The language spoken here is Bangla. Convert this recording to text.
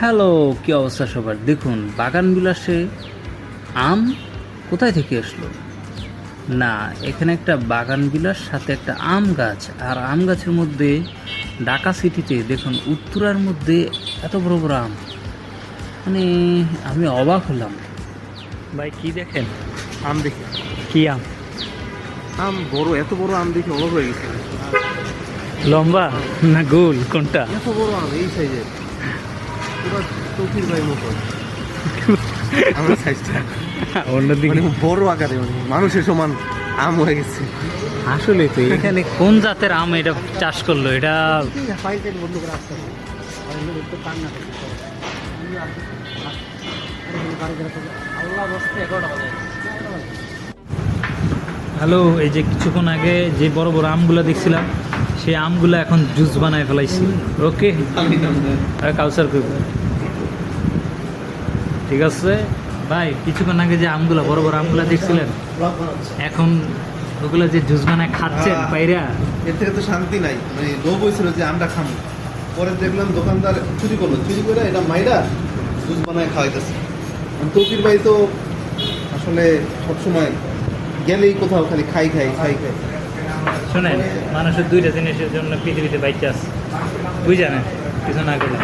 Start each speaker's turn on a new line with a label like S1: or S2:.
S1: হ্যালো, কি অবস্থা সবার? দেখুন, বাগান বিলাসে আম কোথায় থেকে আসলো? না, এখানে একটা বাগান বিলাস, সাথে একটা আম গাছ। আর আম গাছের মধ্যে ঢাকা সিটিতে দেখুন উত্তরার মধ্যে এত বড় বড় আম, মানে আমি অবাক হলাম।
S2: ভাই কি দেখেন? আম দেখে কি আম?
S3: আম বড়, এত বড় আম দেখে অবাক হয়ে গেছে।
S2: লম্বা না গোল কোনটা?
S3: এত বড় আম এই সাইজের, পুরো তৌকির ভাই মতো আমার সাইজটা,
S2: অন্যদিকে
S3: মানে বড় আকারে, মানে মানুষের সমান আম হয়ে গেছে।
S1: আসলে তো এখানে কোন জাতের আম এটা চাষ করলো? এটা
S3: বন্ধ করে আসতে
S1: হ্যালো, এই যে কিছুক্ষণ আগে যে বড় বড় আমগুলো দেখছিলাম, সেই আমগুলো এখন জুস বানায় ফেলাইছি। ওকে, কালচার করব, ঠিক আছে ভাই। কিছুক্ষণ আগে যে আমগুলো, বড় বড় আমগুলো দেখছিলেন, এখন ওগুলো যে জুস বানায় খাচ্ছেন পাইরা।
S3: এর থেকে তো শান্তি নাই, মানে লোভ হয়েছিল যে আমটা খামো, পরে দেখলাম দোকানদার চুরি করলো, চুরি করে এটা মাইরা জুস বানায় খাওয়াইতেছে। তৌকির ভাই তো আসলে সবসময় গেলেই কোথাও খালি খাই খাই খাই খাই।
S1: শোনেন, মানুষের দুইটা জিনিসের জন্য পৃথিবীতে বাইচে আছে, বুঝলেন? কিছু না করলে